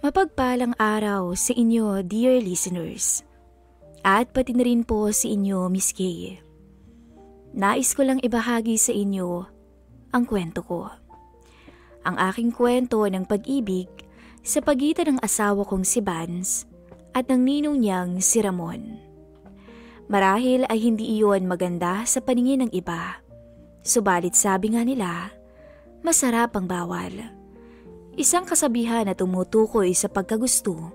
Mapagpalang araw sa inyo, dear listeners. At pati na rin po sa inyo, Miss Kay. Nais ko lang ibahagi sa inyo ang kwento ko. Ang aking kwento ng pag-ibig sa pagitan ng asawa kong si Vance at ng ninong niyang si Ramon. Marahil ay hindi iyon maganda sa paningin ng iba. Subalit sabi nga nila, masarap ang bawal. Isang kasabihan na tumutukoy sa pagkagusto,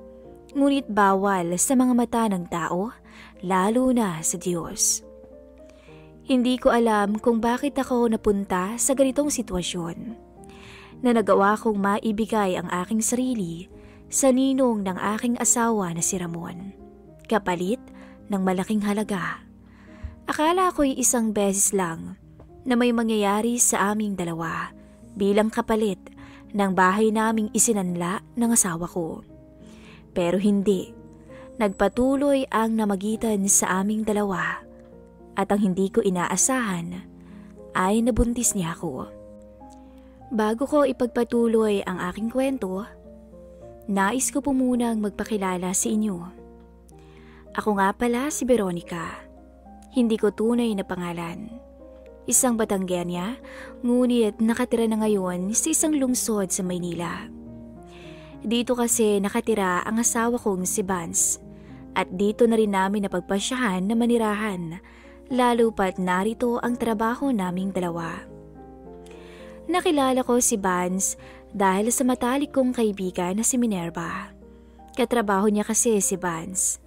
ngunit bawal sa mga mata ng tao, lalo na sa Diyos. Hindi ko alam kung bakit ako napunta sa ganitong sitwasyon, na nagawa kong maibigay ang aking sarili sa ninong ng aking asawa na si Ramon, kapalit ng malaking halaga. Akala ko'y isang beses lang na may mangyayari sa aming dalawa bilang kapalit ng bahay naming isinanla ng asawa ko. Pero hindi. Nagpatuloy ang namagitan sa aming dalawa at ang hindi ko inaasahan ay nabuntis niya ako. Bago ko ipagpatuloy ang aking kwento, nais ko po munang magpakilala sa inyo. Ako nga pala si Veronica. Hindi ko tunay na pangalan. Isang Batanggenya, ngunit nakatira na ngayon sa isang lungsod sa Maynila. Dito kasi nakatira ang asawa kong si Vance at dito na rin namin napagpasyahan na manirahan, lalo pat narito ang trabaho naming dalawa. Nakilala ko si Vance dahil sa matalik kong kaibigan na si Minerva. Katrabaho niya kasi si Vance.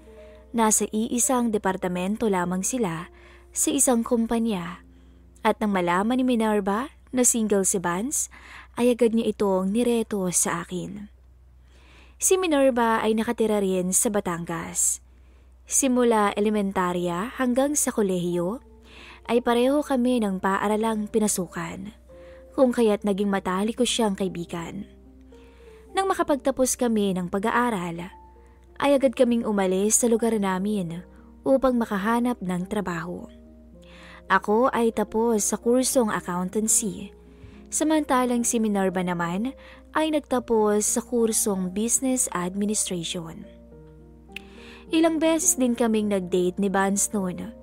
Nasa iisang departamento lamang sila sa isang kumpanya. At nang malaman ni Minerva na single si Vance, ay agad niya itong nireto sa akin. Si Minerva ay nakatira rin sa Batangas. Simula elementarya hanggang sa kolehiyo, ay pareho kami ng paaralang pinasukan, kung kaya't naging matalik ko siyang kaibigan. Nang makapagtapos kami ng pag-aaral, ay agad kaming umalis sa lugar namin upang makahanap ng trabaho. Ako ay tapos sa kursong accountancy, samantalang si Minerva naman ay nagtapos sa kursong business administration. Ilang beses din kaming nag-date ni Vance noon,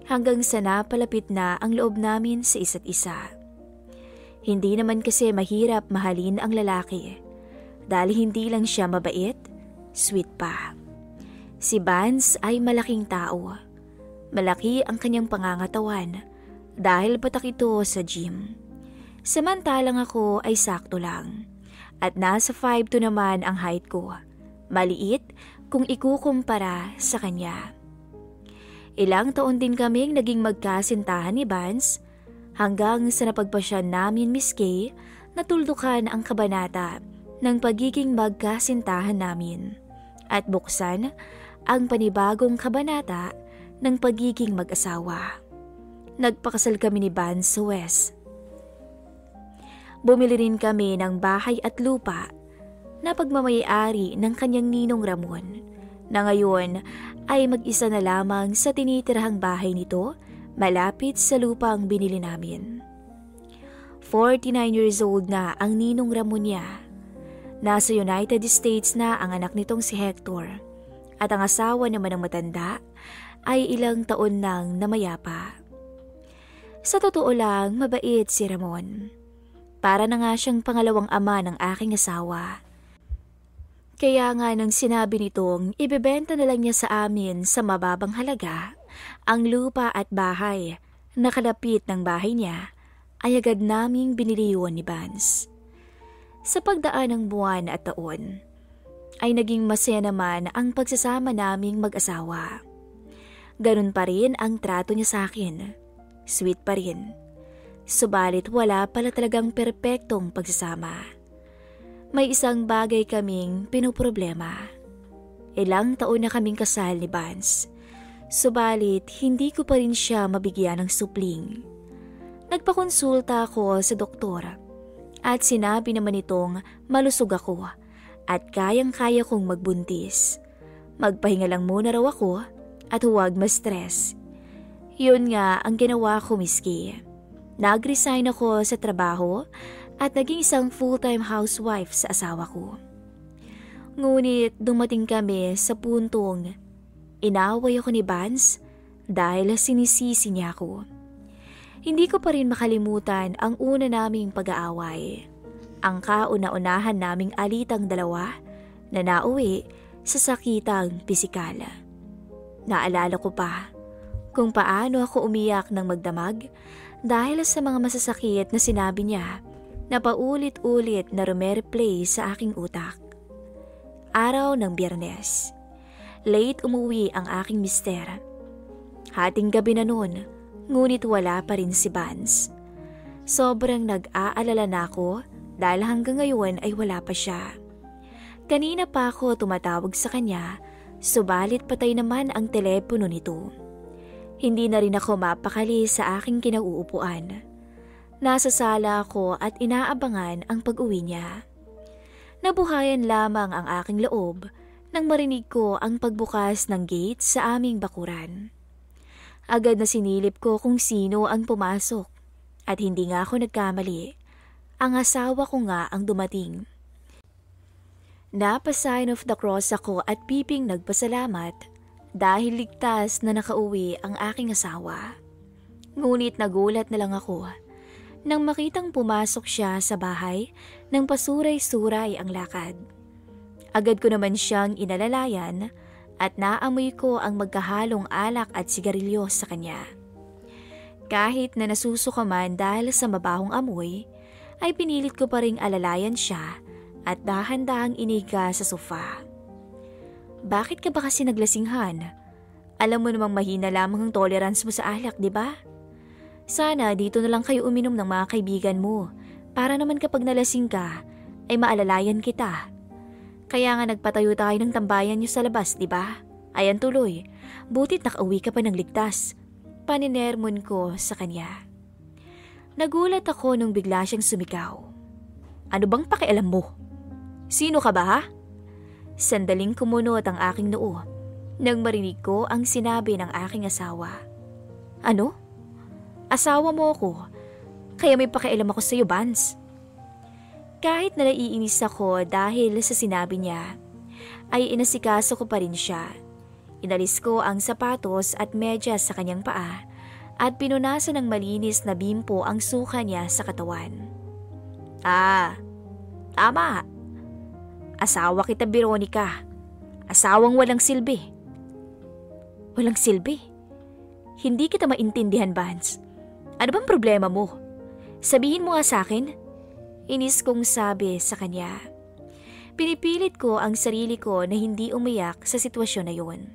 hanggang sa napalapit na ang loob namin sa isa't isa. Hindi naman kasi mahirap mahalin ang lalaki, dahil hindi lang siya mabait, sweet pa. Si Vance ay malaking tao. Malaki ang kanyang pangangatawan dahil patak ito sa gym. Samantalang ako ay sakto lang at nasa 5'2" naman ang height ko. Maliit kung ikukumpara sa kanya. Ilang taon din kaming naging magkasintahan ni Vance hanggang sa napagpasya namin, Miss Kay, na tuldukan ang kabanata ng pagiging magkasintahan namin at buksan ang panibagong kabanata ng pagiging mag-asawa. Nagpakasal kami ni Vance sa West. Bumili rin kami ng bahay at lupa na pagmamayari ng kanyang ninong Ramon, na ngayon ay mag-isa na lamang sa tinitirahang bahay nito malapit sa lupang binili namin. 49 years old na ang ninong Ramon niya. Nasa United States na ang anak nitong si Hector at ang asawa naman ng matanda ay ilang taon nang namayapa. Sa totoo lang, mabait si Ramon. Para na nga siyang pangalawang ama ng aking asawa. Kaya nga nang sinabi nitong ibebenta na lang niya sa amin sa mababang halaga ang lupa at bahay na kalapit ng bahay niya, ay agad naming binili yun ni Vance. Sa pagdaan ng buwan at taon, ay naging masaya naman ang pagsasama naming mag-asawa. Ganun pa rin ang trato niya sa akin. Sweet pa rin. Subalit wala pala talagang perpektong pagsasama. May isang bagay kaming pinoproblema. Ilang taon na kaming kasal ni Vance. Subalit hindi ko pa rin siya mabigyan ng supling. Nagpakonsulta ako sa doktor at sinabi naman itong malusog ako at kayang-kaya kong magbuntis. Magpahinga lang muna raw ako at huwag ma-stress. Yun nga ang ginawa ko, Miss Kay. Nag-resign ako sa trabaho at naging isang full-time housewife sa asawa ko. Ngunit dumating kami sa puntong inaway ako ni Vance dahil sinisisi niya ako. Hindi ko pa rin makalimutan ang una naming pag-aaway. Ang kauna-unahan naming alitang dalawa na nauwi sa sakitang pisikal. Naalala ko pa kung paano ako umiyak ng magdamag dahil sa mga masasakit na sinabi niya na paulit-ulit na rumereplay sa aking utak. Araw ng Biyernes. Late umuwi ang aking mister. Hating gabi na noon, ngunit wala pa rin si Vance. Sobrang nag-aalala na ako dahil hanggang ngayon ay wala pa siya. Kanina pa ako tumatawag sa kanya, subalit patay naman ang telepono nito. Hindi na rin ako mapakali sa aking kinauupuan. Nasa sala ako at inaabangan ang pag-uwi niya. Nabuhayan lamang ang aking loob nang marinig ko ang pagbukas ng gate sa aming bakuran. Agad na sinilip ko kung sino ang pumasok at hindi nga ako nagkamali. Ang asawa ko nga ang dumating. Napa-sign of the cross ako at piping nagpasalamat dahil ligtas na nakauwi ang aking asawa. Ngunit nagulat na lang ako nang makitang pumasok siya sa bahay nang pasuray-suray ang lakad. Agad ko naman siyang inalalayan at naamoy ko ang magkahalong alak at sigarilyo sa kanya. Kahit na nasusuka man dahil sa mabahong amoy, ay pinilit ko pa ring alalayan siya at dahan-dahang iniga sa sofa. Bakit ka ba kasi naglasinghan? Alam mo namang mahina lamang ang tolerance mo sa alak, di ba? Sana dito na lang kayo uminom ng mga kaibigan mo para naman kapag nalasing ka ay maalalayan kita. Kaya nga nagpatayo tayo ng tambayan niyo sa labas, di ba? Ayan tuloy, butit nakauwi ka pa ng ligtas. Paninermon ko sa kanya. Nagulat ako nung bigla siyang sumigaw. Ano bang pakialam mo? Sino ka ba ha? Sandaling kumunot ang aking noo nang marinig ko ang sinabi ng aking asawa. Ano? Asawa mo ako, kaya may pakialam ako sa iyo, Vance. Kahit na naiinis ako dahil sa sinabi niya, ay inasikaso ko pa rin siya. Inalis ko ang sapatos at medyas sa kanyang paa at pinunasan ng malinis na bimpo ang suka niya sa katawan. Tama. Asawa kita, Veronica. Asawang walang silbi. Walang silbi? Hindi kita maintindihan, Vance. Ano bang problema mo? Sabihin mo nga sa akin. Inis kong sabi sa kanya. Pinipilit ko ang sarili ko na hindi umiyak sa sitwasyon na yun.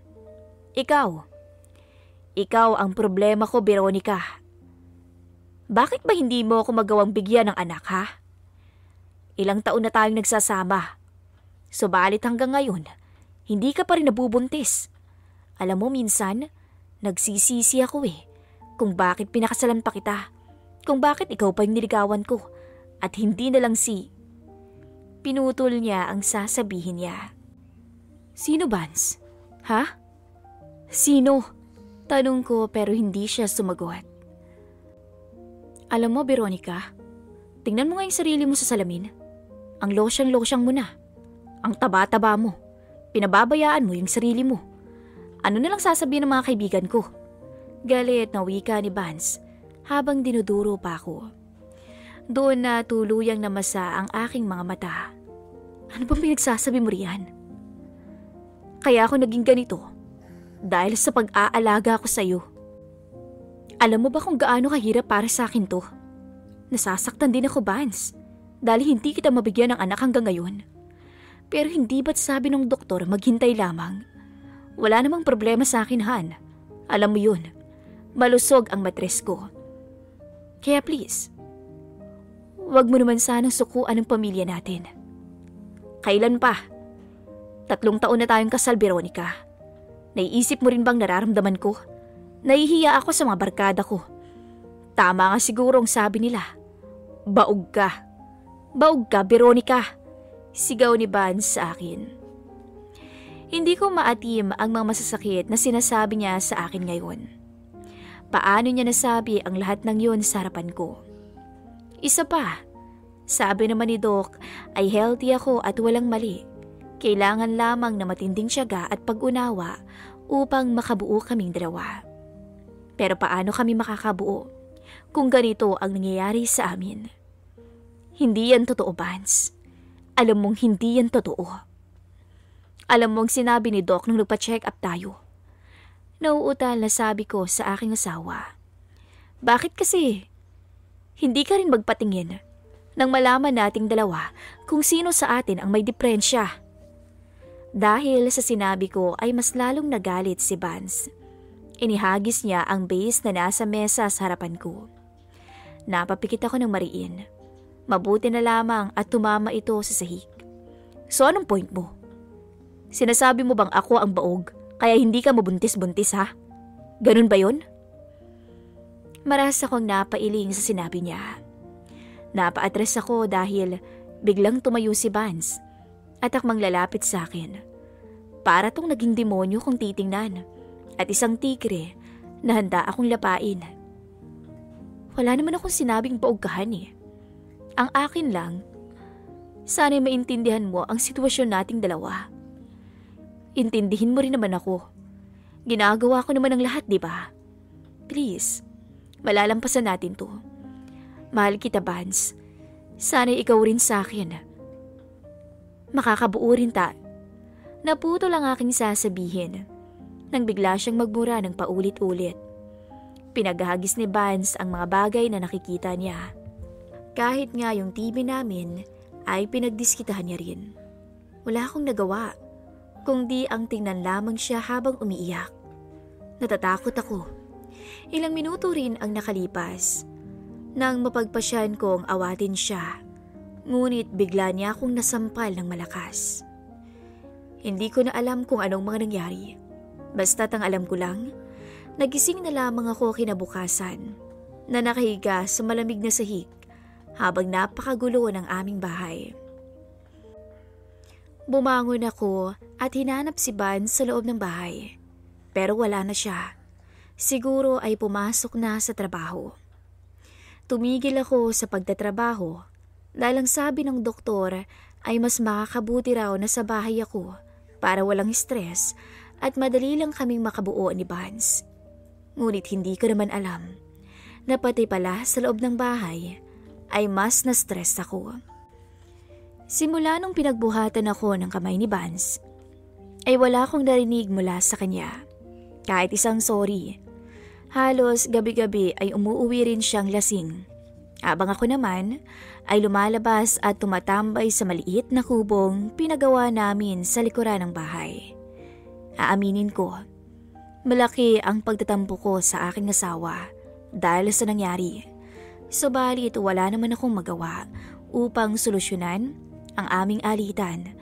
Ikaw ang problema ko, Veronica. Bakit ba hindi mo ako magawang bigyan ng anak, ha? Ilang taon na tayong nagsasama. Subalit hanggang ngayon, hindi ka pa rin nabubuntis. Alam mo, minsan, nagsisisi ako kung bakit pinakasalan pa kita. Kung bakit ikaw pa yung niligawan ko at hindi na lang si... Pinutol niya ang sasabihin niya. Sino, Vance? Ha? Sino? Tanong ko pero hindi siya sumagot. Alam mo, Veronica, tingnan mo nga yung sarili mo sa salamin. Ang losyang-losyang mo na. Ang taba-taba mo. Pinababayaan mo yung sarili mo. Ano na lang sasabihin ng mga kaibigan ko? Galit na wika ni Vance habang dinuduro pa ako. Doon na tuluyang namasa ang aking mga mata. Ano bang pinagsasabi mo riyan? Kaya ako naging ganito dahil sa pag-aalaga ko sa iyo. Alam mo ba kung gaano kahirap para sa akin to? Nasasaktan din ako, Vance, dahil hindi kita mabigyan ng anak hanggang ngayon. Pero hindi ba't sabi ng doktor maghintay lamang? Wala namang problema sa akin, Han. Alam mo yun, malusog ang matres ko. Kaya please, wag mo naman sanang sukuan ang pamilya natin. Kailan pa? 3 taon na tayong kasal, Veronica. Naiisip mo rin bang nararamdaman ko? Nahihiya ako sa mga barkada ko. Tama nga siguro ang sabi nila. Baog ka. Baog ka, Veronica. Sigaw ni Vance sa akin. Hindi ko maatim ang mga masasakit na sinasabi niya sa akin ngayon. Paano niya nasabi ang lahat ng yun sa harapan ko? Isa pa, sabi naman ni Doc ay healthy ako at walang mali. Kailangan lamang na matinding tiyaga at pag-unawa upang makabuo kaming dalawa. Pero paano kami makakabuo kung ganito ang nangyayari sa amin? Hindi yan totoo, Vance. Alam mong hindi yan totoo. Alam mong sinabi ni Doc nung nagpa-check up tayo. Nauutal na sabi ko sa aking asawa. Bakit kasi? Hindi ka rin magpatingin nang malaman nating dalawa kung sino sa atin ang may depresya. Dahil sa sinabi ko ay mas lalong nagalit si Vance. Inihagis niya ang base na nasa mesa sa harapan ko. Napapikit ako ng mariin. Mabuti na lamang at tumama ito sa sahig. So anong point mo? Sinasabi mo bang ako ang baog kaya hindi ka mabuntis-buntis ha? Ganun ba yun? Maras akong napailing sa sinabi niya. Napa-address ako dahil biglang tumayo si Vance at akmang lalapit sa akin. Para tong naging demonyo kung titingnan at isang tigre na handa akong lapain. Wala naman akong sinabing paugkahan eh. Ang akin lang, sana'y maintindihan mo ang sitwasyon nating dalawa. Intindihin mo rin naman ako. Ginagawa ko naman ang lahat, di ba? Please, malalampasan natin to. Mahal kita, Vance. Sana'y ikaw rin sa akin. Makakabuo rin ta. Naputo lang aking sasabihin nang bigla siyang magmura ng paulit-ulit. Pinaghagis ni Vance ang mga bagay na nakikita niya. Kahit nga yung TV namin ay pinagdiskitahan niya rin. Wala akong nagawa, kundi ang tingnan lamang siya habang umiiyak. Natatakot ako. Ilang minuto rin ang nakalipas nang mapagpasyan kong awatin siya. Ngunit bigla niya akong nasampal ng malakas. Hindi ko na alam kung anong mga nangyari. Basta't ang alam ko lang, nagising na lamang ako kinabukasan na nakahiga sa malamig na sahig habang napakagulo ng aming bahay. Bumangon ako at hinanap si Vance sa loob ng bahay. Pero wala na siya. Siguro ay pumasok na sa trabaho. Tumigil ako sa pagtatrabaho dahil ang sabi ng doktor ay mas makakabuti raw na sa bahay ako para walang stress at madali lang kaming makabuo ni Vance. Ngunit hindi ko naman alam na pati pala sa loob ng bahay ay mas na-stress ako. Simula nung pinagbuhatan ako ng kamay ni Vance, ay wala akong narinig mula sa kanya. Kahit isang sorry. Halos gabi-gabi ay umuuwi rin siyang lasing. Habang ako naman ay lumalabas at tumatambay sa maliit na kubong pinagawa namin sa likuran ng bahay. Aaminin ko, malaki ang pagtatampo ko sa aking asawa dahil sa nangyari. Subalit wala naman akong magawa upang solusyonan ang aming alitan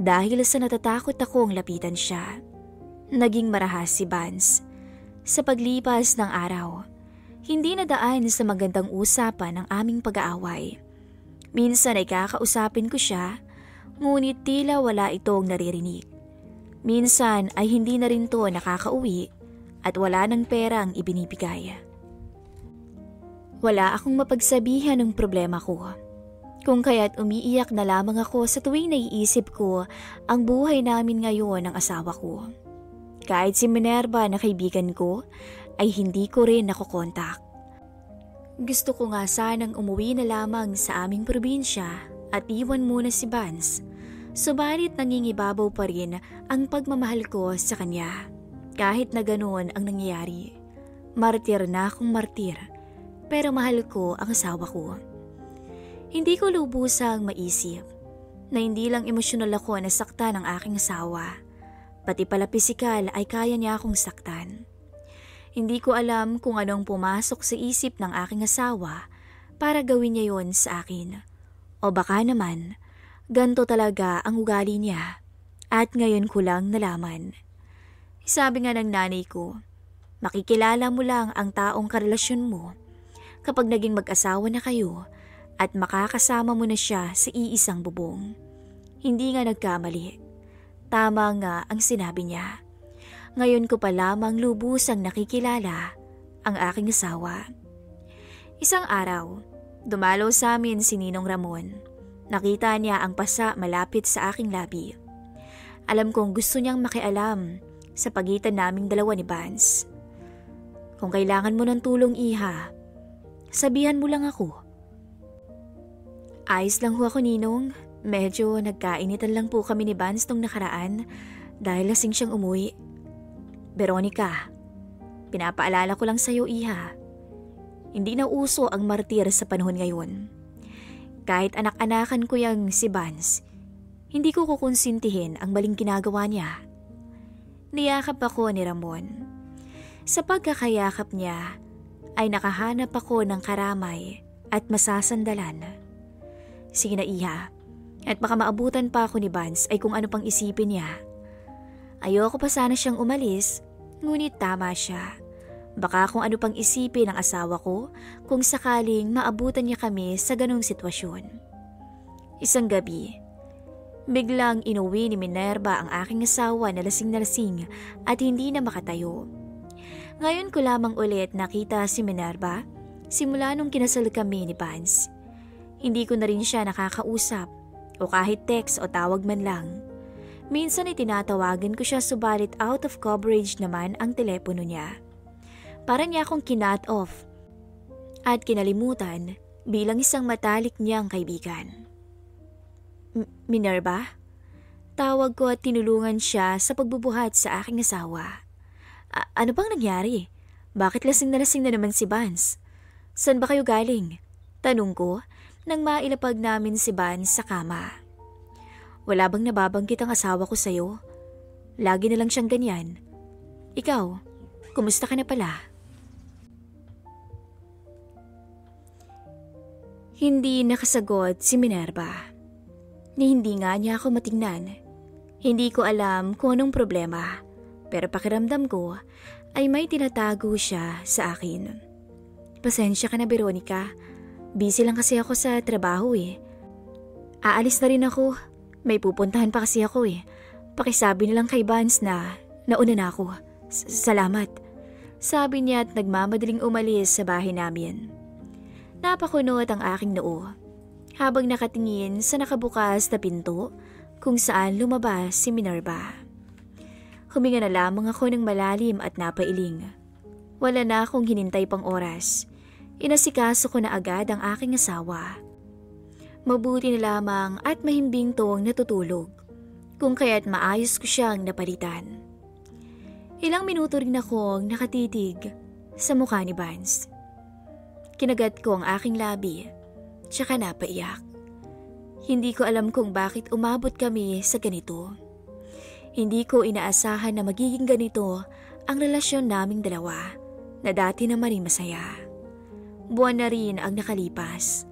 dahil sa natatakot akong lapitan siya. Naging marahas si Vance. Sa paglipas ng araw, hindi nadaan sa magandang usapan ang aming pag-aaway. Minsan ay kakausapin ko siya, ngunit tila wala itong naririnig. Minsan ay hindi na rin to nakakauwi at wala ng perang ibinibigay. Wala akong mapagsabihan ng problema ko. Kung kaya't umiiyak na lamang ako sa tuwing naiisip ko ang buhay namin ngayon ng asawa ko. Kahit si Minerva na kaibigan ko ay hindi ko rin nakokontak. Gusto ko nga sanang umuwi na lamang sa aming probinsya at iwan muna si Vance. Subalit nangingibabaw pa rin ang pagmamahal ko sa kanya. Kahit na ganoon ang nangyayari. Martir na akong martir, pero mahal ko ang asawa ko. Hindi ko lubusang maisip na hindi lang emosyonal ako nasaktan ng aking asawa. Pati pala pisikal ay kaya niya akong saktan. Hindi ko alam kung anong pumasok sa isip ng aking asawa para gawin niya yon sa akin. O baka naman, ganito talaga ang ugali niya at ngayon ko lang nalaman. Sabi nga ng nanay ko, makikilala mo lang ang taong karelasyon mo kapag naging mag-asawa na kayo at makakasama mo na siya sa iisang bubong. Hindi nga nagkamali. Tama nga ang sinabi niya. Ngayon ko pa lamang lubusang nakikilala ang aking asawa. Isang araw, dumalaw sa amin si Ninong Ramon. Nakita niya ang pasa malapit sa aking labi. Alam kong gusto niyang makialam sa pagitan naming dalawa ni Vance. Kung kailangan mo ng tulong, Iha, sabihan mo lang ako. Ayos lang ho ako, Ninong. Medyo nagkainitan lang po kami ni Vance nung nakaraan dahil lasing siyang umuwi. Veronica, pinapaalala ko lang sa'yo, Iha. Hindi na uso ang martir sa panahon ngayon. Kahit anak-anakan ko yang si Vance, hindi ko kukonsintihin ang maling ginagawa niya. Niyakap ako ni Ramon. Sa pagkakayakap niya, ay nakahanap ako ng karamay at masasandalan. Sige na, Iha, at baka maabutan pa ako ni Vance ay kung ano pang isipin niya. Ayoko pa sana siyang umalis, ngunit tama siya. Baka kung ano pang isipin ng asawa ko kung sakaling maabutan niya kami sa ganong sitwasyon. Isang gabi, biglang inuwi ni Minerva ang aking asawa na lasing at hindi na makatayo. Ngayon ko lamang ulit nakita si Minerva simula nung kinasal kami ni Vance. Hindi ko na rin siya nakakausap o kahit text o tawag man lang. Minsan ay tinatawagan ko siya subalit out of coverage naman ang telepono niya. Para niya akong kinut off at kinalimutan bilang isang matalik niyang kaibigan. Minerva? Tawag ko at tinulungan siya sa pagbubuhat sa aking asawa. Ano bang nangyari? Bakit lasing na naman si Vance? Saan ba kayo galing? Tanong ko nang mailapag namin si Vance sa kama. Wala bang nababanggit ang asawa ko sa'yo? Lagi na lang siyang ganyan. Ikaw, kumusta ka na pala? Hindi nakasagot si Minerva. Ni hindi nga niya ako matingnan. Hindi ko alam kung anong problema, pero pakiramdam ko ay may tinatago siya sa akin. Pasensya ka na, Veronica. Busy lang kasi ako sa trabaho eh. Aalis na rin ako. May pupuntahan pa kasi ako eh. Pakisabi na lang kay Vance na nauna na ako. Salamat. Sabi niya at nagmamadaling umalis sa bahay namin. Napakunot ang aking noo habang nakatingin sa nakabukas na pinto kung saan lumabas si Minerva. Huminga na lamang ako ng malalim at napailing. Wala na akong hinintay pang oras. Inasikaso ko na agad ang aking asawa. Mabuti na lamang at mahimbing tong natutulog, kung kaya't maayos ko siyang napalitan. Ilang minuto rin akong nakatitig sa mukha ni Vance. Kinagat ko ang aking labi, tsaka napaiyak. Hindi ko alam kung bakit umabot kami sa ganito. Hindi ko inaasahan na magiging ganito ang relasyon naming dalawa na dati naman rin masaya. Buwan na rin ang nakalipas.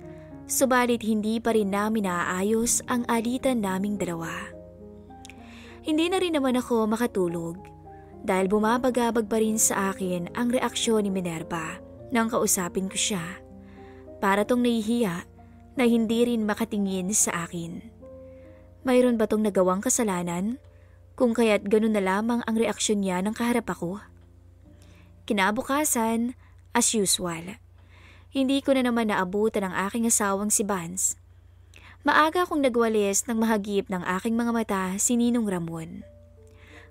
Subalit hindi pa rin namin naaayos ang alitan naming dalawa. Hindi na rin naman ako makatulog dahil bumabagabag pa rin sa akin ang reaksyon ni Minerva nang kausapin ko siya. Para tong nahihiya na hindi rin makatingin sa akin. Mayroon ba tong nagawang kasalanan kung kaya't ganun na lamang ang reaksyon niya nang kaharap ako? Kinabukasan, as usual. Hindi ko na naman naabutan ang aking asawang si Vance. Maaga akong nagwalis ng mahagip ng aking mga mata si Ninong Ramon.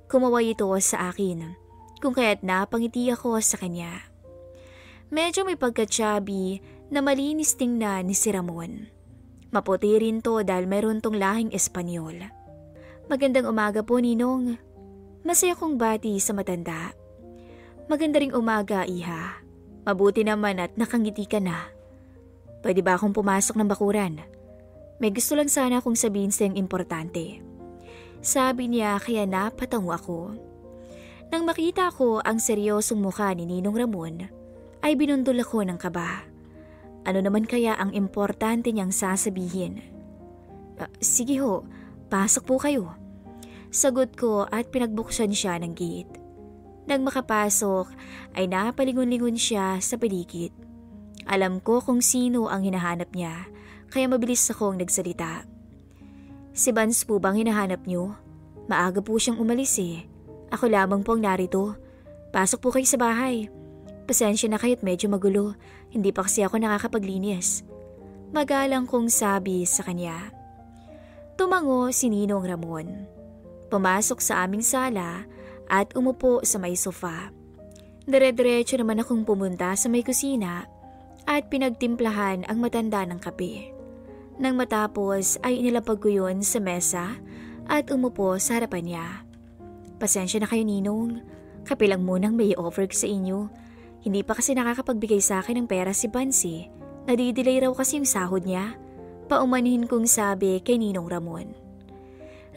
Kumaway ito sa akin, kung kaya't napangiti ako sa kanya. Medyo may pagka-chubby na malinis tingnan ni si Ramon. Maputi rin to dahil meron tong lahing Espanyol. Magandang umaga po, Ninong. Masaya kong bati sa matanda. Maganda ring umaga, Iha. Mabuti naman at nakangiti ka na. Pwede ba akong pumasok ng bakuran? May gusto lang sana akong sabihin sa'yong importante. Sabi niya kaya napatango ako. Nang makita ko ang seryosong mukha ni Ninong Ramon, ay binundol ako ng kaba. Ano naman kaya ang importante niyang sasabihin? Sige ho, pasok po kayo. Sagot ko at pinagbuksan siya ng gate. Nang makapasok ay napalingon-lingon siya sa paligid. Alam ko kung sino ang hinahanap niya, kaya mabilis akong nagsalita. Si Vance po bang hinahanap niyo? Maaga po siyang umalis eh. Ako lamang po ang narito. Pasok po kayo sa bahay. Pasensya na kayo't medyo magulo, hindi pa kasi ako nakakapaglinis. Magalang kong sabi sa kanya. Tumango si Ninong Ramon. Pumasok sa aming sala at umupo sa may sofa. Dire-diretso naman akong pumunta sa may kusina at pinagtimplahan ang matanda ng kape. Nang matapos ay inilapag ko yun sa mesa at umupo sa harapan niya. Pasensya na kayo, Ninong. Kape lang munang may offer ko sa inyo. Hindi pa kasi nakakapagbigay sa akin ng pera si Bansi. Nadidelay raw kasi yung sahod niya. Paumanhin kong sabi kay Ninong Ramon.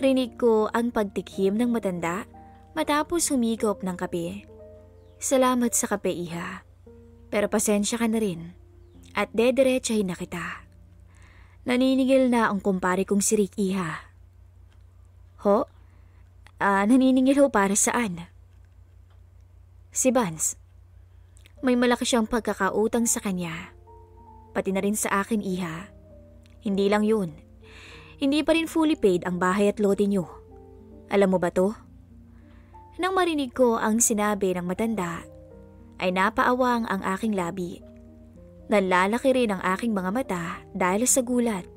Rinig ko ang pagtikim ng matanda matapos humigop ng kape. Salamat sa kape, Iha. Pero pasensya ka na rin. At dediretsahin na kita. Naniningil na ang kumpare kong si Rick, Iha. Ho? Naniningil ho para saan? Si Vance. May malaki siyang pagkakautang sa kanya. Pati na rin sa akin, Iha. Hindi lang yun. Hindi pa rin fully paid ang bahay at lote niyo. Alam mo ba to? Nang marinig ko ang sinabi ng matanda, ay napaawang ang aking labi. Nalalaki rin ang aking mga mata dahil sa gulat.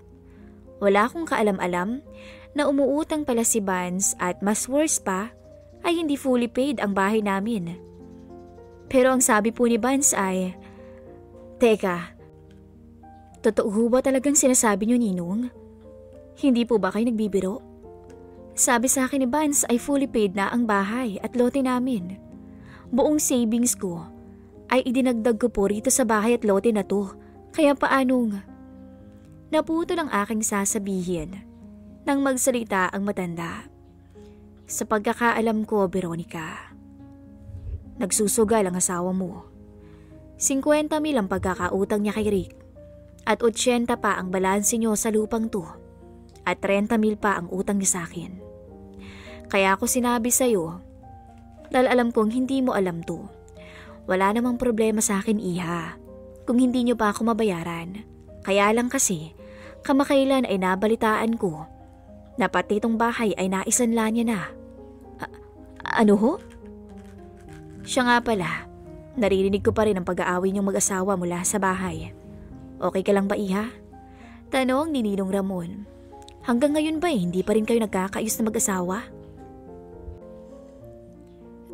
Wala akong kaalam-alam na umuutang pala si Vance at mas worse pa ay hindi fully paid ang bahay namin. Pero ang sabi po ni Vance ay, Teka, totoo ba talagang sinasabi niyo, Ninong? Hindi po ba kayo nagbibiro? Sabi sa akin ni Vance ay fully paid na ang bahay at lote namin. Buong savings ko ay idinagdag ko po rito sa bahay at lote na to. Kaya paanong? Naputol ang aking sasabihin nang magsalita ang matanda. Sa pagkakaalam ko, Veronica, nagsusugal ang asawa mo. 50,000 ang pagkakautang niya kay Rick at 80 pa ang balanse niyo sa lupang to at 30,000 pa ang utang niya sa akin. Kaya ako sinabi sa'yo dahil alam kong hindi mo alam to. Wala namang problema sa akin, Iha, kung hindi niyo pa ako mabayaran. Kaya lang kasi, kamakailan ay nabalitaan ko na pati itong bahay ay naisanla niya na. Ano ho? Siya nga pala, naririnig ko pa rin ang pag-aaway niyong mag-asawa mula sa bahay. Okay ka lang ba, Iha? Tanong ni Ninong Ramon. Hanggang ngayon ba hindi pa rin kayo nagkakaayos na mag-asawa?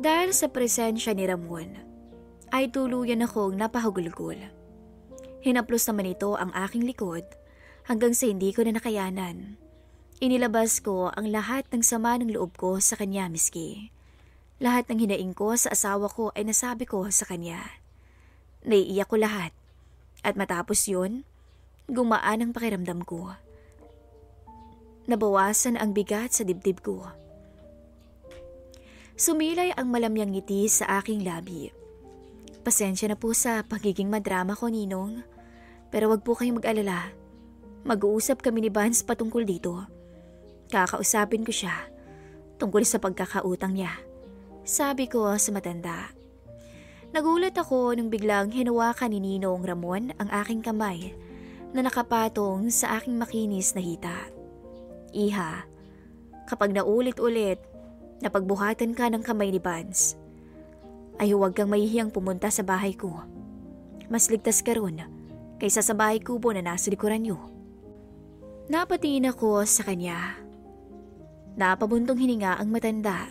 Dahil sa presensya ni Ramon, ay tuluyan akong napahagulgol. Hinaplos naman ito ang aking likod hanggang sa hindi ko na nakayanan. Inilabas ko ang lahat ng sama ng loob ko sa kanya, miski. Lahat ng hinaing ko sa asawa ko ay nasabi ko sa kanya. Naiiyak ko lahat. At matapos yun, gumaan ang pakiramdam ko. Nabawasan ang bigat sa dibdib ko. Sumilay ang malamyang ngiti sa aking labi. Pasensya na po sa pagiging madrama ko, Ninong. Pero wag po kayong mag-alala. Mag-uusap kami ni Vance patungkol dito. Kakausapin ko siya tungkol sa pagkakautang niya. Sabi ko sa matanda. Nagulat ako nung biglang hinawakan ni Ninong Ramon ang aking kamay na nakapatong sa aking makinis na hita. Iha, kapag naulit-ulit na pagbuhatan ka ng kamay ni Vance, ay huwag kang mahihiyang pumunta sa bahay ko. Mas ligtas ka ron kaysa sa bahay kubo na nasa likuran niyo. Napatingin ako sa kanya. Napabuntong hininga ang matanda,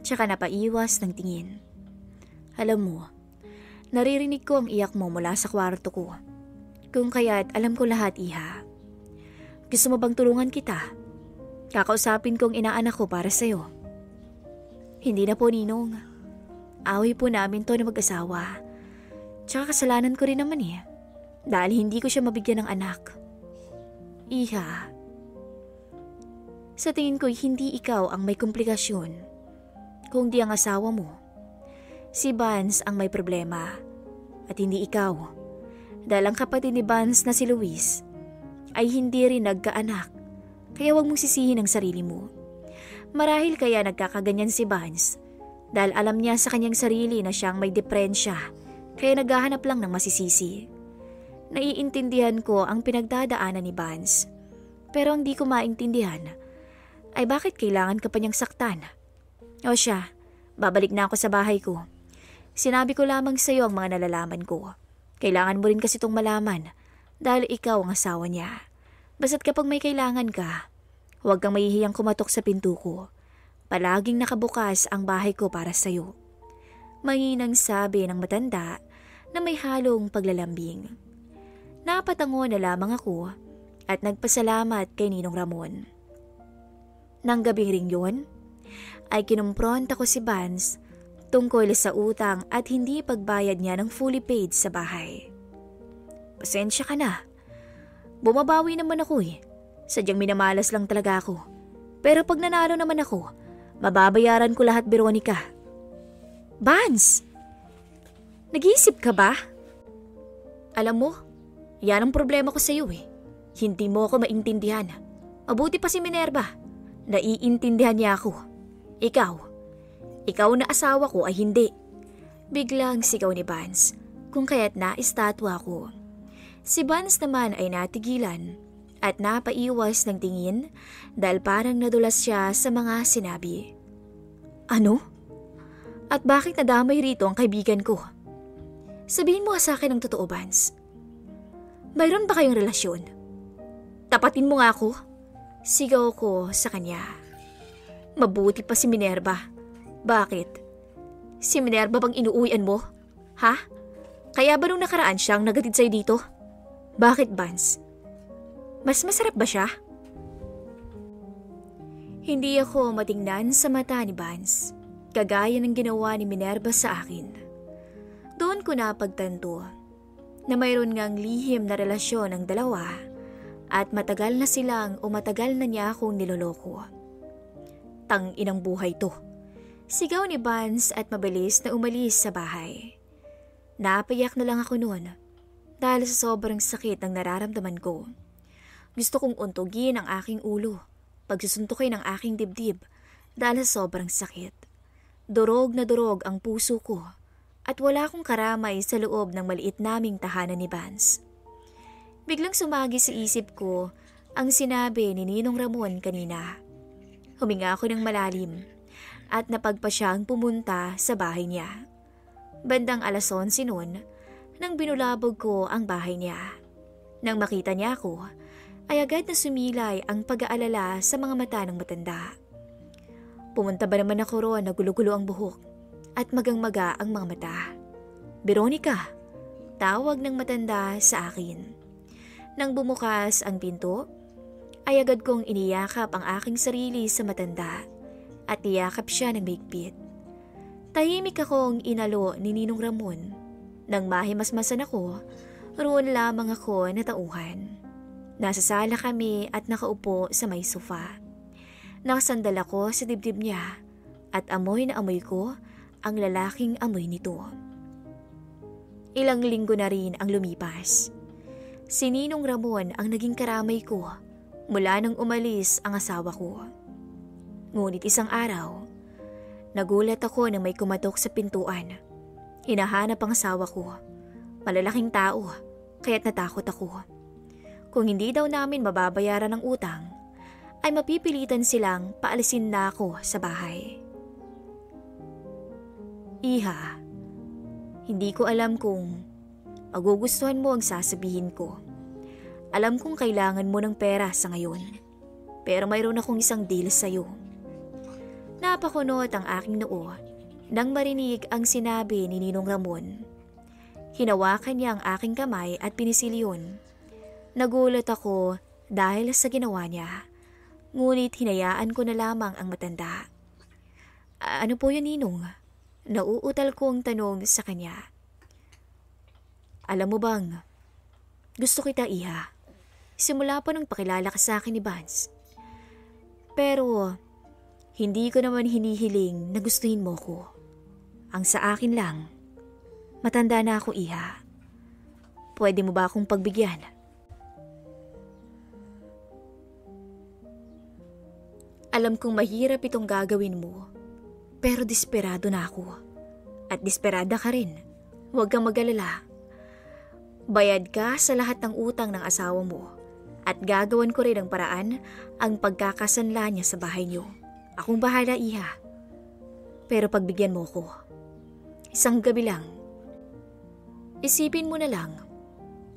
tsaka napaiwas ng tingin. Alam mo, naririnig ko ang iyak mo mula sa kwarto ko. Kung kaya't alam ko lahat, Iha. Gusto mo bang tulungan kita? Kakausapin ko ang inaanak ko para sa'yo. Hindi na po, Ninong. Away po namin to na mag-asawa. Tsaka kasalanan ko rin naman dahil hindi ko siya mabigyan ng anak. Iha, sa tingin ko'y hindi ikaw ang may komplikasyon, kundi ang asawa mo. Si Vance ang may problema at hindi ikaw. Dahil ang kapatid ni Vance na si Luis ay hindi rin nagkaanak, kaya huwag mong sisihin ang sarili mo. Marahil kaya nagkakaganyan si Vance dahil alam niya sa kanyang sarili na siyang may deprensya, kaya naghahanap lang ng masisisi. Naiintindihan ko ang pinagdadaanan ni Vance, pero ang di ko maintindihan ay bakit kailangan ka pa niyang saktan. O siya, babalik na ako sa bahay ko. Sinabi ko lamang sa iyo ang mga nalalaman ko. Kailangan mo rin kasi itong malaman dahil ikaw ang asawa niya. Basta't kapag may kailangan ka, huwag kang mahihiyang kumatok sa pinto ko. Palaging nakabukas ang bahay ko para sa'yo. Manginang sabi ng matanda na may halong paglalambing. Napatango na lamang ako at nagpasalamat kay Ninong Ramon. Nang gabing ring yun, ay kinumpronta ko si Vance tungkol sa utang at hindi pagbayad niya ng fully paid sa bahay. Pasensya ka na. Bumabawi naman ako eh. Sadyang minamalas lang talaga ako. Pero pag nanalo naman ako, mababayaran ko lahat, Veronica. Vance! Nag-iisip ka ba? Alam mo, yan ang problema ko sa iyo eh. Hindi mo ako maintindihan. Mabuti pa si Minerva. Naiintindihan niya ako. Ikaw na asawa ko ay hindi. Biglang sigaw ni Vance kung kaya't naistatwa ko. Si Vance naman ay natigilan at napaiwas ng tingin dahil parang nadulas siya sa mga sinabi. Ano? At bakit nadamay rito ang kaibigan ko? Sabihin mo sa akin ang totoo, Vance. Mayroon ba kayong relasyon? Tapatin mo nga ako. Sigaw ko sa kanya. Mabuti pa si Minerva. Bakit? Si Minerva bang inuuwian mo? Ha? Kaya ba nung nakaraan siyang nagatid sa'yo dito? Bakit, Vance? Mas masarap ba siya? Hindi ako matingnan sa mata ni Vance, kagaya ng ginawa ni Minerva sa akin. Doon ko napagtanto na mayroon ngang lihim na relasyon ng dalawa at matagal na silang o matagal na niya akong niloloko. Tang-inang buhay to. Sigaw ni Vance at mabilis na umalis sa bahay. Napayak na lang ako noon dahil sa sobrang sakit ng nararamdaman ko. Gusto kong untugin ang aking ulo, pagsusuntukin ang aking dibdib dahil sa sobrang sakit. Durog na durog ang puso ko at wala akong karamay sa loob ng maliit naming tahanan ni Vance. Biglang sumagi sa isip ko ang sinabi ni Ninong Ramon kanina. Huminga ako ng malalim at napagpa siyang pumunta sa bahay niya. Bandang 11:00 noon nang binulabog ko ang bahay niya. Nang makita niya ako, ay agad na sumilay ang pag-aalala sa mga mata ng matanda. Pumunta ba naman ako roon na gulo-gulo ang buhok at magang-maga ang mga mata. Veronica, tawag ng matanda sa akin. Nang bumukas ang pinto, ay agad kong iniyakap ang aking sarili sa matanda at niyakap siya ng mahigpit. Tahimik akong inalo ni Ninong Ramon. Nang mahimasmasan ako, roon lamang ako natauhan. Nasa sala kami at nakaupo sa may sofa. Nakasandal ako sa dibdib niya at amoy na amoy ko ang lalaking amoy nito. Ilang linggo na rin ang lumipas. Si Ninong Ramon ang naging karamay ko mula nang umalis ang asawa ko. Ngunit isang araw, nagulat ako na may kumatok sa pintuan. Hinahanap ang asawa ko. Malalaking tao, kaya't natakot ako. Kung hindi daw namin mababayaran ang utang, ay mapipilitan silang paalisin na ako sa bahay. Iha, hindi ko alam kung magugustuhan mo ang sasabihin ko. Alam kong kailangan mo ng pera sa ngayon, pero mayroon akong isang deal sa'yo. Napakunot ang aking noo nang marinig ang sinabi ni Ninong Ramon. Hinawakan niya ang aking kamay at pinisilyon. Nagulat ako dahil sa ginawa niya, ngunit hinayaan ko na lamang ang matanda. Ano po yun, Ninong? Nauutal kong tanong sa kanya. Alam mo bang, gusto kita, Iha. Simula pa nung pakilala ka sa akin ni Vance. Pero, hindi ko naman hinihiling na gustuhin mo ko. Ang sa akin lang, matanda na ako, Iha. Pwede mo ba akong pagbigyan? Alam kong mahirap itong gagawin mo, pero desperado na ako. At desperada ka rin. Huwag kang mag-alala. Bayad ka sa lahat ng utang ng asawa mo at gagawan ko rin ang paraan ang pagkakasanla niya sa bahay niyo. Akong bahala, Iha. Pero pagbigyan mo ko. Isang gabi lang. Isipin mo na lang,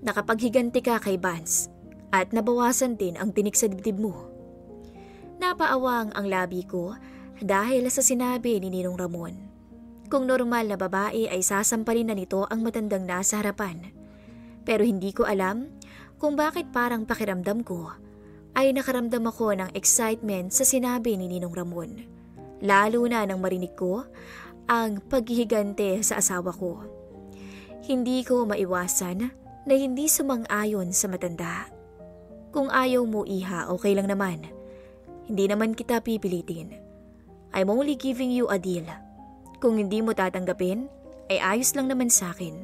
nakapaghiganti ka kay Vance at nabawasan din ang tinik sa dibdib mo. Napaawang ang labi ko dahil sa sinabi ni Ninong Ramon. Kung normal na babae ay sasampalin na nito ang matandang nasa harapan. Pero hindi ko alam kung bakit parang pakiramdam ko ay nakaramdam ako ng excitement sa sinabi ni Ninong Ramon. Lalo na nang marinig ko ang paghihigante sa asawa ko. Hindi ko maiwasan na hindi sumang-ayon sa matanda. Kung ayaw mo, iha, okay lang naman. Hindi naman kita pipilitin. I'm only giving you a deal. Kung hindi mo tatanggapin, ay ayos lang naman sa akin.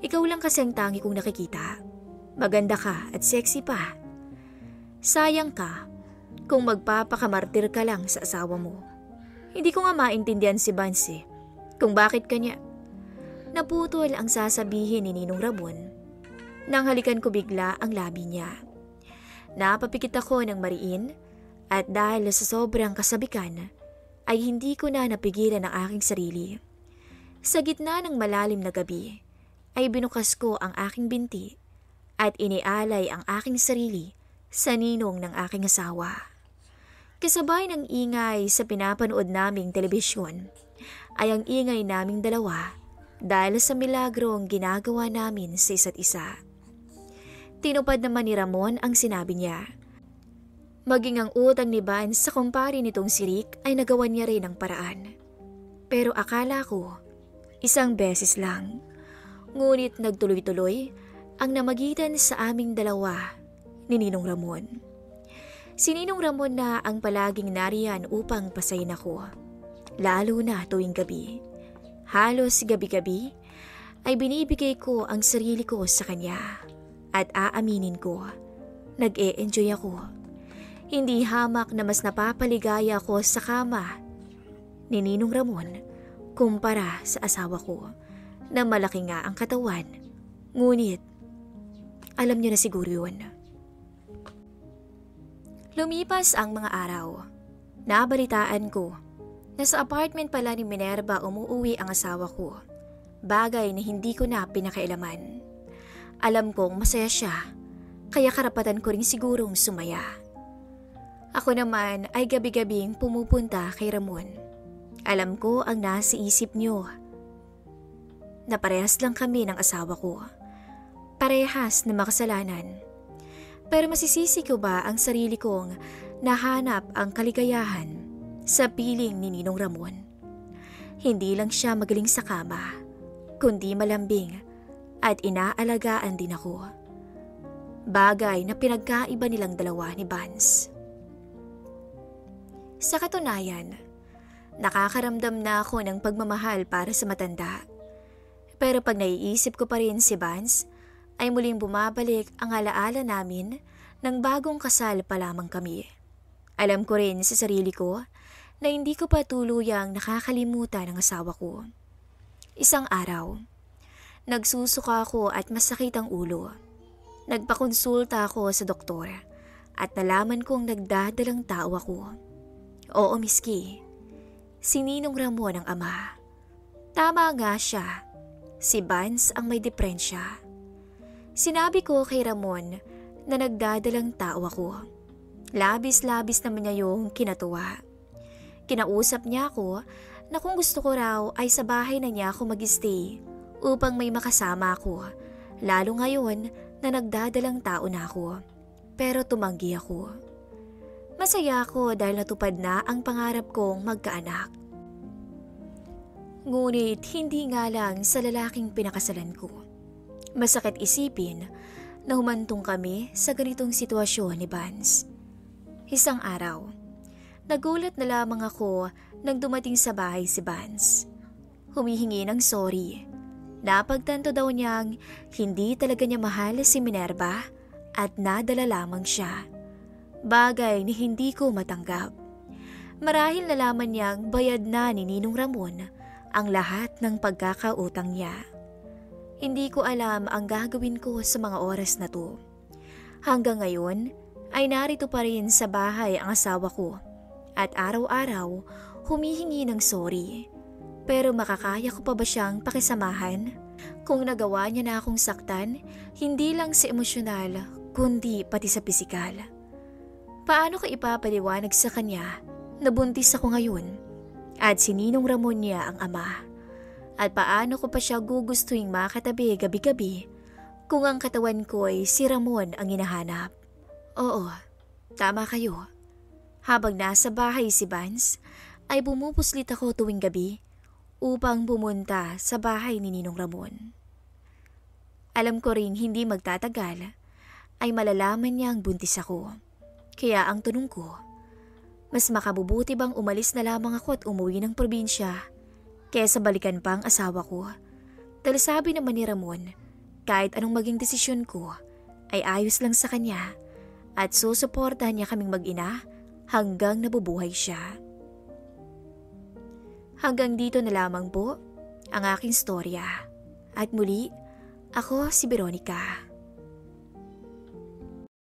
Ikaw lang kasi ang tangi kong nakikita. Maganda ka at sexy pa. Sayang ka kung magpapakamartir ka lang sa asawa mo. Hindi ko nga maintindihan si Vance kung bakit kanya. Naputol ang sasabihin ni Ninong Ramon nang halikan ko bigla ang labi niya. Napapikit ako ng mariin at dahil sa sobrang kasabikan ay hindi ko na napigilan ang aking sarili. Sa gitna ng malalim na gabi ay binukas ko ang aking binti at inialay ang aking sarili sa ninong ng aking asawa. Kasabay ng ingay sa pinapanood naming telebisyon ay ang ingay naming dalawa dahil sa milagrong ginagawa namin sa isa't isa. Tinupad naman ni Ramon ang sinabi niya. Maging ang utang ni Vance sa kumpare nitong si Rick ay nagawan niya rin ang paraan. Pero akala ko, isang beses lang. Ngunit nagtuloy-tuloy ang namagitan sa aming dalawa ni Ninong Ramon. Si Ninong Ramon na ang palaging nariyan upang pasayin ako, lalo na tuwing gabi. Halos gabi-gabi ay binibigay ko ang sarili ko sa kanya at aaminin ko, nag-e-enjoy ako. Hindi hamak na mas napapaligaya ako sa kama ni Ninong Ramon kumpara sa asawa ko na malaki nga ang katawan. Ngunit, alam niyo na siguro yun. Lumipas ang mga araw. Nabalitaan ko na sa apartment pala ni Minerva umuuwi ang asawa ko. Bagay na hindi ko na pinakailaman. Alam kong masaya siya, kaya karapatan ko rin sigurong sumaya. Ako naman ay gabi-gabing pumupunta kay Ramon. Alam ko ang nasa isip niyo. Na parehas lang kami ng asawa ko. Parehas na makasalanan. Pero masisisi ko ba ang sarili kong nahanap ang kaligayahan sa piling ni Ninong Ramon? Hindi lang siya magaling sa kama, kundi malambing at inaalagaan din ako. Bagay na pinagkaiba nilang dalawa ni Vance. Sa katunayan, nakakaramdam na ako ng pagmamahal para sa matanda. Pero pag naiisip ko pa rin si Vance, ay muling bumabalik ang alaala namin ng bagong kasal pa lamang kami. Alam ko rin sa sarili ko na hindi ko pa tuluyang nakakalimutan ang asawa ko. Isang araw, nagsusuka ako at masakit ang ulo. Nagpakonsulta ako sa doktor at nalaman kong nagdadalang tao ako. Oo, miski. Si Ninong Ramon ang ama. Tama nga siya. Si Vance ang may depresya. Sinabi ko kay Ramon na nagdadalang tao ako. Labis-labis naman niya yung kinatuwa. Kinausap niya ako na kung gusto ko raw ay sa bahay na niya ako mag-stay upang may makasama ako, lalo ngayon na nagdadalang tao na ako. Pero tumanggi ako. Masaya ako dahil natupad na ang pangarap kong magkaanak. Ngunit hindi nga lang sa lalaking pinakasalan ko. Masakit isipin na humantong kami sa ganitong sitwasyon ni Vance. Isang araw, nagulat na lamang ako nang dumating sa bahay si Vance. Humihingi ng sorry. Napagtanto daw niyang hindi talaga niya mahal si Minerva at nadala lamang siya. Bagay na hindi ko matanggap. Marahil nalaman niyang bayad na ni Ninong Ramon ang lahat ng pagkakautang niya. Hindi ko alam ang gagawin ko sa mga oras na to. Hanggang ngayon ay narito pa rin sa bahay ang asawa ko at araw-araw humihingi ng sorry. Pero makakaya ko pa ba siyang pakisamahan? Kung nagawa niya na akong saktan, hindi lang sa emosyonal kundi pati sa pisikal. Paano ko ipapaliwanag sa kanya Nabuntis ako ngayon at si Ninong Ramon niya ang ama. At paano ko pa siya gugustuhin makatabi gabi-gabi kung ang katawan ko ay si Ramon ang hinahanap? Oo, tama kayo. Habang nasa bahay si Vance, ay bumubuslit ako tuwing gabi upang pumunta sa bahay ni Ninong Ramon. Alam ko ring hindi magtatagal ay malalaman niya ang buntis ako. Kaya ang tanong ko, mas makabubuti bang umalis na lamang ako at umuwi ng probinsya kaysa balikan pa ang asawa ko? Dahil sabi naman ni Ramon, kahit anong maging desisyon ko ay ayos lang sa kanya at susuportahan niya kaming mag-ina hanggang nabubuhay siya. Hanggang dito na lamang po ang aking storya. At muli, ako si Veronica.